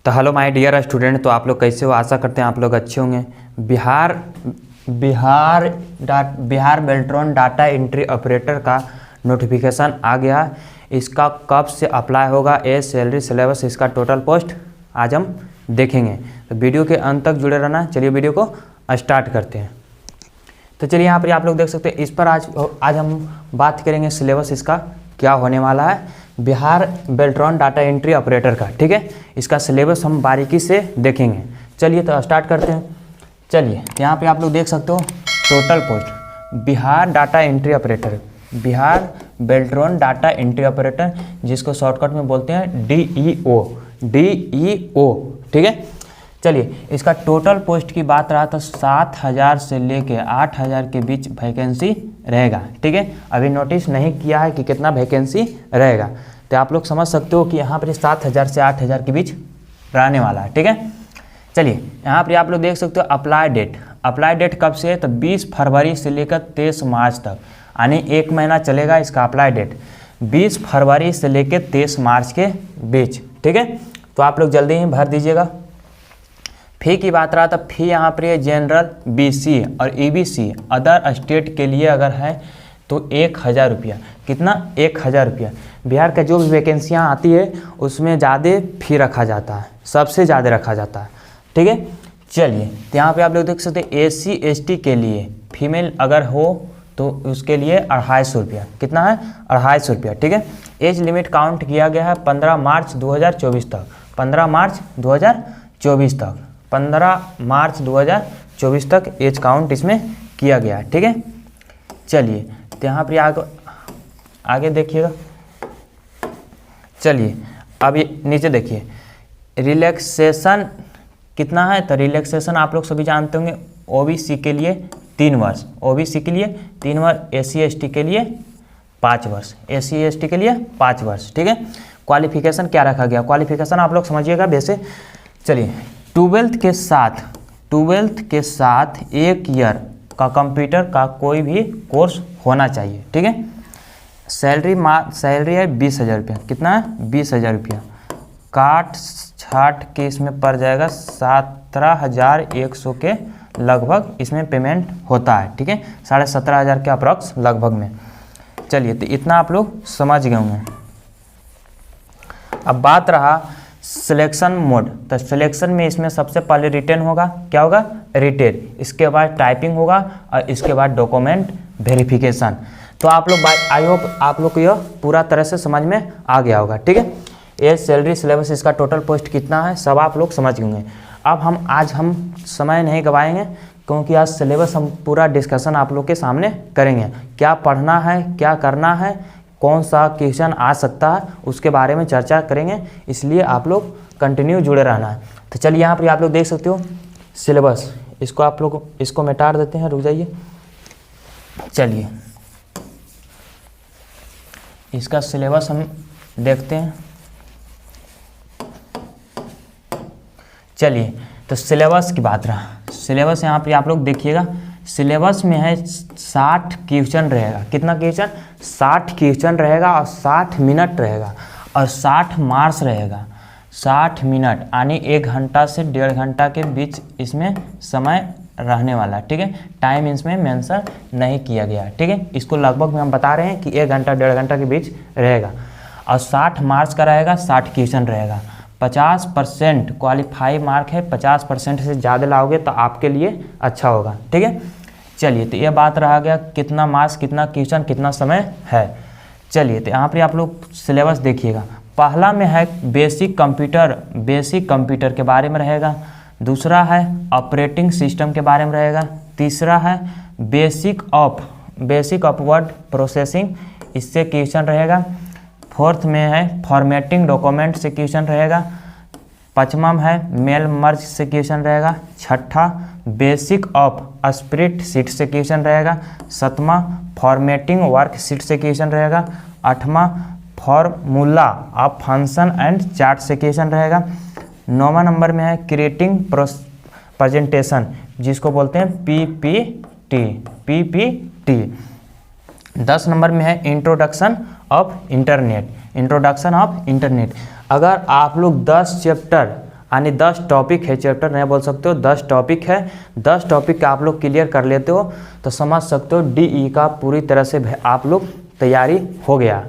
तो hello my dear student, तो आप लोग कैसे हो? आशा करते हैं आप लोग अच्छे होंगे। Bihar Beltron data entry operator का नोटिफिकेशन आ गया है। इसका कब से अप्लाई होगा, ये सैलरी सिलेबस, इसका टोटल पोस्ट आज हम देखेंगे। तो वीडियो के अंत तक जुड़े रहना। चलिए वीडियो को स्टार्ट करते हैं। तो चलिए यहाँ पर आप लोग देख सकते हैं, इस पर आज हम बात करेंगे सिलेबस इसका क्या होने वाला है, Bihar Beltron data entry operator का। ठीक है, इसका सिलेबस हम बारीकी से देखेंगे। चलिए तो स्टार्ट करते हैं। चलिए यहाँ पे आप लोग देख सकते हो total post Bihar data entry operator, Bihar Beltron data entry operator, जिसको शॉर्टकट में बोलते हैं DEO। ठीक है, चलिए इसका टोटल पोस्ट की बात रहा तो 7,000 से लेके 8,000 के बीच वैकेंसी रहेगा। ठीक है, अभी नोटिस नहीं किया है कि कितना वैकेंसी रहेगा, तो आप लोग समझ सकते हो कि यहाँ पर 7,000 से 8,000 के बीच रहने वाला है। ठीक है, चलिए यहाँ पर आप लोग देख सकते हो अप्लाई डेट कब से है, तो 20 फरवरी से लेकर 23 मार्च तक, यानी 1 महीना चलेगा इसका अप्लाई डेट, 20 फरवरी से लेकर 23 मार्च के बीच। ठीक है, तो आप लोग जल्दी ही भर दीजिएगा। फी की बात रहा तो फी यहाँ पर ये जनरल, BC और EBC अदर स्टेट के लिए अगर है तो 1,000 रुपया। कितना? 1,000 रुपया। बिहार का जो भी वैकेंसियाँ आती है उसमें ज़्यादा फी रखा जाता है, सबसे ज़्यादा रखा जाता है। ठीक है, चलिए तो यहाँ पे आप लोग देख सकते हैं SC ST के लिए फीमेल अगर हो तो उसके लिए 250 रुपया। कितना है? 250 रुपया। ठीक है, एज लिमिट काउंट किया गया है 15 मार्च 2024 तक, 15 मार्च 2024 तक, 15 मार्च 2024 तक एज काउंट इसमें किया गया है। ठीक है, चलिए तो यहाँ पर आगे देखिएगा। चलिए अब ये नीचे देखिए, रिलैक्सेशन कितना है, तो रिलैक्सेशन आप लोग सभी जानते होंगे, OBC के लिए 3 वर्ष, OBC के लिए 3 वर्ष, SC ST के लिए 5 वर्ष, SC ST के लिए 5 वर्ष। ठीक है, क्वालिफिकेशन क्या रखा गया, क्वालिफिकेशन आप लोग समझिएगा वैसे। चलिए 12th के साथ 1 ईयर का कंप्यूटर का कोई भी कोर्स होना चाहिए। ठीक है, सैलरी है 20,000 रुपया। कितना है? 20,000 रुपया। काट छाट के इसमें पड़ जाएगा 17,100 के लगभग इसमें पेमेंट होता है। ठीक है, 17,500 के अप्रॉक्स लगभग में। चलिए तो इतना आप लोग समझ गए होंगे। अब बात रहा सिलेक्शन मोड, तो सिलेक्शन में इसमें सबसे पहले रिटेन होगा। क्या होगा? रिटेन। इसके बाद टाइपिंग होगा और इसके बाद डॉक्यूमेंट वेरिफिकेशन। तो आप लोग आई होप आप लोग को यह पूरा तरह से समझ में आ गया होगा। ठीक है, ये सैलरी सिलेबस, इसका टोटल पोस्ट कितना है सब आप लोग समझ होंगे। अब आज हम समय नहीं गवाएंगे, क्योंकि आज सिलेबस हम पूरा डिस्कशन आप लोग के सामने करेंगे। क्या पढ़ना है, क्या करना है, कौन सा क्वेश्चन आ सकता है, उसके बारे में चर्चा करेंगे, इसलिए आप लोग कंटिन्यू जुड़े रहना है। तो चलिए यहाँ पर आप लोग देख सकते हो सिलेबस, इसको आप लोग इसको मिटा देते हैं, रुक जाइए। चलिए इसका सिलेबस हम देखते हैं। चलिए तो सिलेबस की बात रहा, सिलेबस यहाँ पे आप लोग देखिएगा, सिलेबस में है 60 क्वेश्चन रहेगा। कितना क्वेश्चन? 60 क्वेश्चन रहेगा और 60 मिनट रहेगा और 60 मार्क्स रहेगा। 60 मिनट यानी 1 घंटा से 1.5 घंटा के बीच इसमें समय रहने वाला। ठीक है, टाइम इसमें मेंशन नहीं किया गया। ठीक है, इसको लगभग में हम बता रहे हैं कि 1 घंटा 1.5 घंटा के बीच रहेगा और 60 मार्क्स का रहेगा, 60 क्वेश्चन रहेगा। 50% क्वालिफाई मार्क है, 50% से ज़्यादा लाओगे तो आपके लिए अच्छा होगा। ठीक है, चलिए तो ये बात रहा गया कितना मार्क्स, कितना क्वेश्चन, कितना समय है। चलिए तो यहाँ पर आप लोग सिलेबस देखिएगा। पहला में है बेसिक कंप्यूटर के बारे में रहेगा। दूसरा है ऑपरेटिंग सिस्टम के बारे में रहेगा। तीसरा है बेसिक ऑफ वर्ड प्रोसेसिंग, इससे क्वेश्चन रहेगा। फोर्थ में है फॉर्मेटिंग डॉक्यूमेंट से क्वेश्चन रहेगा। पाँचवा है मेल मर्ज से क्वेश्चन रहेगा। छठा बेसिक ऑफ स्प्रेडशीट से क्वेश्चन रहेगा। सातवां फॉर्मेटिंग वर्कशीट से क्वेश्चन रहेगा। आठवां formula of function and chart से क्वेश्चन रहेगा। 9वां नंबर में है क्रिएटिंग प्रेजेंटेशन, जिसको बोलते हैं PPT। 10 नंबर में है इंट्रोडक्शन ऑफ इंटरनेट। अगर आप लोग 10 चैप्टर यानी 10 टॉपिक है, चैप्टर नहीं बोल सकते हो, 10 टॉपिक है। 10 टॉपिक का आप लोग क्लियर कर लेते हो तो समझ सकते हो DE का पूरी तरह से आप लोग तैयारी हो गया।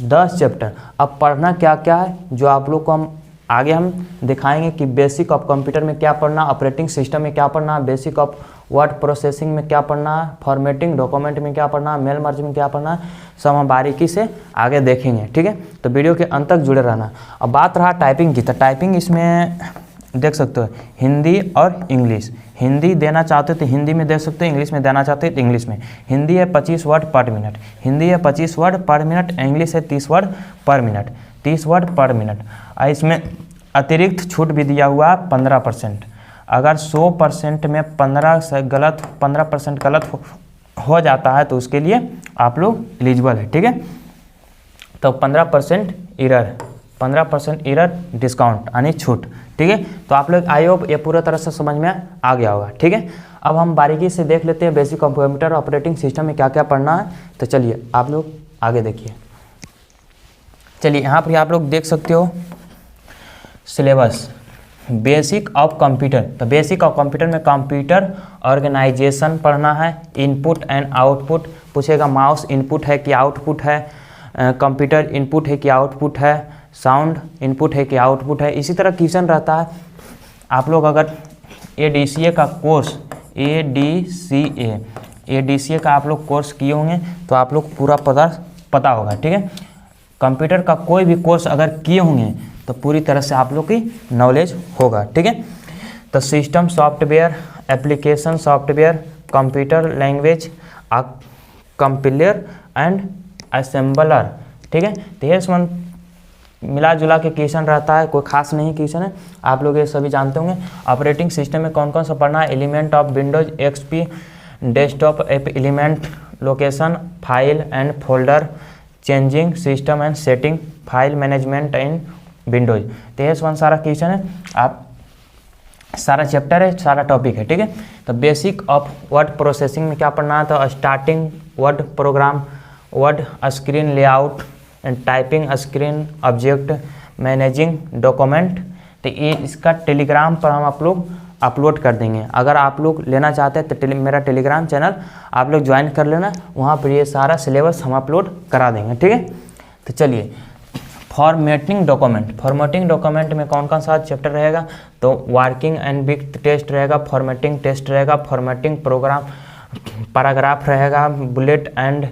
10 चैप्टर। अब पढ़ना क्या क्या है जो आप लोग को हम दिखाएंगे कि बेसिक ऑफ कंप्यूटर में क्या पढ़ना, ऑपरेटिंग सिस्टम में क्या पढ़ना, बेसिक ऑफ वर्ड प्रोसेसिंग में क्या पढ़ना, फॉर्मेटिंग डॉक्यूमेंट में क्या पढ़ना, मेल मर्ज में क्या पढ़ना, सब हम बारीकी से आगे देखेंगे। ठीक है, तो वीडियो के अंत तक जुड़े रहना। अब बात रहा टाइपिंग की, तो टाइपिंग इसमें देख सकते हो हिंदी और इंग्लिश। हिंदी देना चाहते हो तो हिंदी में दे सकते हो, इंग्लिश में देना चाहते हो तो इंग्लिश में। हिंदी है 25 वर्ड पर मिनट, हिंदी है 25 वर्ड पर मिनट, इंग्लिश है 30 वर्ड पर मिनट, 30 वर्ड पर मिनट। और इसमें अतिरिक्त छूट भी दिया हुआ 15%। अगर 100% में 15% गलत हो जाता है तो उसके लिए आप लोग एलिजिबल है। ठीक है, तो 15% इरर डिस्काउंट यानी छूट। ठीक है, तो आप लोग आई होप ये पूरा तरह से समझ में आ गया होगा। ठीक है, अब हम बारीकी से देख लेते हैं बेसिक कंप्यूटर ऑपरेटिंग सिस्टम में क्या क्या पढ़ना है। तो चलिए आप लोग आगे देखिए। चलिए यहाँ पर आप लोग देख सकते हो सिलेबस बेसिक ऑफ कंप्यूटर। तो बेसिक ऑफ कंप्यूटर में कंप्यूटर ऑर्गेनाइजेशन पढ़ना है, इनपुट एंड आउटपुट पूछेगा, माउस इनपुट है कि आउटपुट है, कंप्यूटर इनपुट है कि आउटपुट है, साउंड इनपुट है कि आउटपुट है। इसी तरह क्वेश्चन रहता है। आप लोग अगर ADCA का कोर्स ADCA का आप लोग कोर्स किए होंगे तो आप लोग पूरा पता होगा। ठीक है, कंप्यूटर का कोई भी कोर्स अगर किए होंगे तो पूरी तरह से आप लोग की नॉलेज होगा। ठीक है, तो system software, application software, computer language, compiler and assembler. ठीक है, तो ये सब मिला जुला के क्वेश्चन रहता है, कोई खास नहीं क्वेश्चन है, आप लोग ये सभी जानते होंगे। ऑपरेटिंग सिस्टम में कौन कौन सा पढ़ना है, element of Windows XP, desktop app element, location, file and folder, changing system and setting, file management in Windows. तो ये सब सारा क्वेश्चन है, आप सारा चैप्टर है, सारा टॉपिक है। ठीक है, तो बेसिक ऑफ वर्ड प्रोसेसिंग में क्या पढ़ना है, तो starting word program, word screen layout and typing screen object, managing document. तो ये इसका टेलीग्राम पर हम आप लोग अपलोड कर देंगे। अगर आप लोग लेना चाहते हैं तो मेरा टेलीग्राम चैनल आप लोग ज्वाइन कर लेना, वहाँ पर ये सारा सिलेबस हम अपलोड करा देंगे। ठीक है, तो चलिए फॉर्मेटिंग डॉक्यूमेंट में कौन कौन सा चैप्टर रहेगा, तो वर्किंग एंड बिग टेस्ट रहेगा, फॉर्मेटिंग टेस्ट रहेगा, फॉर्मेटिंग प्रोग्राम पैराग्राफ रहेगा, बुलेट एंड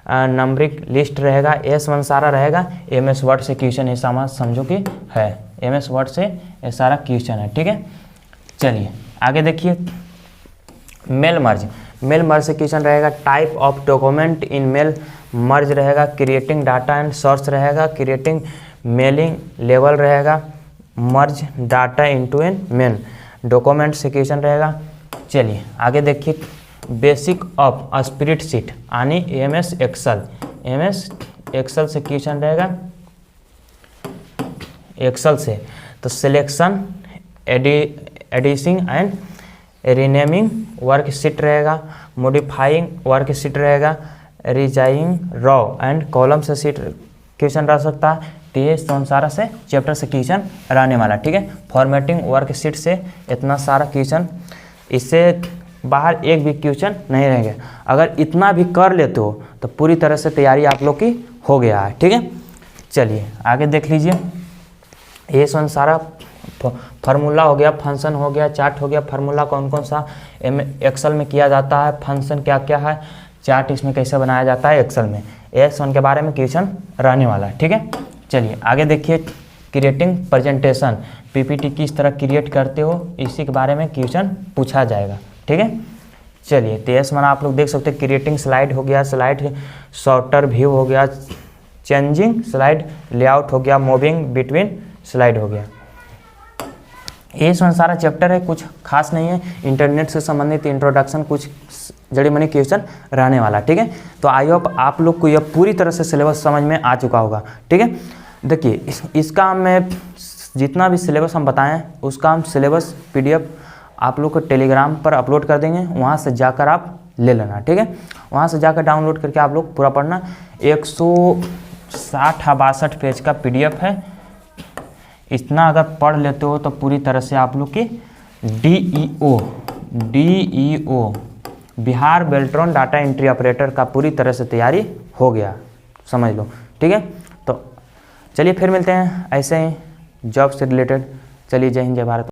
नंबरिंग लिस्ट रहेगा, S1 सारा रहेगा। MS वर्ड से क्वेश्चन है, समझो कि है MS वर्ड से ये सारा क्वेश्चन है। ठीक है, चलिए आगे देखिए। मेल मर्ज से क्वेश्चन रहेगा, type of document in mail merge रहेगा, क्रिएटिंग डाटा एंड सोर्स रहेगा, क्रिएटिंग मेलिंग लेवल रहेगा, merge data into an main document से क्वेश्चन रहेगा। चलिए आगे देखिए, बेसिक ऑफ स्प्रेडशीट यानी MS एक्सेल से क्वेश्चन रहेगा। एक्सेल से तो selection, editing and renaming worksheet रहेगा, मॉडिफाइंग वर्कशीट रहेगा, रिजाइंग रॉ एंड कॉलम से सीट क्वेश्चन रह सकता है। तो ये सारा से चैप्टर से क्वेश्चन रहने वाला। ठीक है, फॉर्मेटिंग वर्कशीट से इतना सारा क्वेश्चन, इससे बाहर एक भी क्वेश्चन नहीं रहेंगे। अगर इतना भी कर लेते हो तो पूरी तरह से तैयारी आप लोग की हो गया है। ठीक है, चलिए आगे देख लीजिए। ये सारा फार्मूला हो गया, फंक्शन हो गया, चार्ट हो गया। फार्मूला कौन कौन सा एक्सेल में किया जाता है, फंक्शन क्या क्या है, चार्ट इसमें कैसे बनाया जाता है एक्सेल में, S1 के बारे में क्वेश्चन रहने वाला है। ठीक है, चलिए आगे देखिए। क्रिएटिंग प्रेजेंटेशन, PPT किस तरह क्रिएट करते हो, इसी के बारे में क्वेश्चन पूछा जाएगा। ठीक है, चलिए तो S1 आप लोग देख सकते हैं। क्रिएटिंग स्लाइड हो गया, स्लाइड शॉर्टर व्यू हो गया, चेंजिंग स्लाइड लेआउट हो गया, मूविंग बिटवीन स्लाइड हो गया। ये सारा चैप्टर है, कुछ खास नहीं है। इंटरनेट से संबंधित इंट्रोडक्शन, कुछ जड़ी मनी क्वेश्चन रहने वाला। ठीक है, तो आई होप आप लोग को यह पूरी तरह से सिलेबस समझ में आ चुका होगा। ठीक है, देखिए इसका मैं जितना भी सिलेबस हम बताएं उसका हम सिलेबस PDF आप लोग को टेलीग्राम पर अपलोड कर देंगे, वहाँ से जाकर आप ले लेना। ठीक है, वहाँ से जाकर डाउनलोड करके आप लोग पूरा पढ़ना। 160 62 पेज का PDF है, इतना अगर पढ़ लेते हो तो पूरी तरह से आप लोग की DEO Bihar Beltron data entry operator का पूरी तरह से तैयारी हो गया, समझ लो। ठीक है, तो चलिए फिर मिलते हैं ऐसे ही जॉब से रिलेटेड। चलिए, जय हिंद, जय भारत।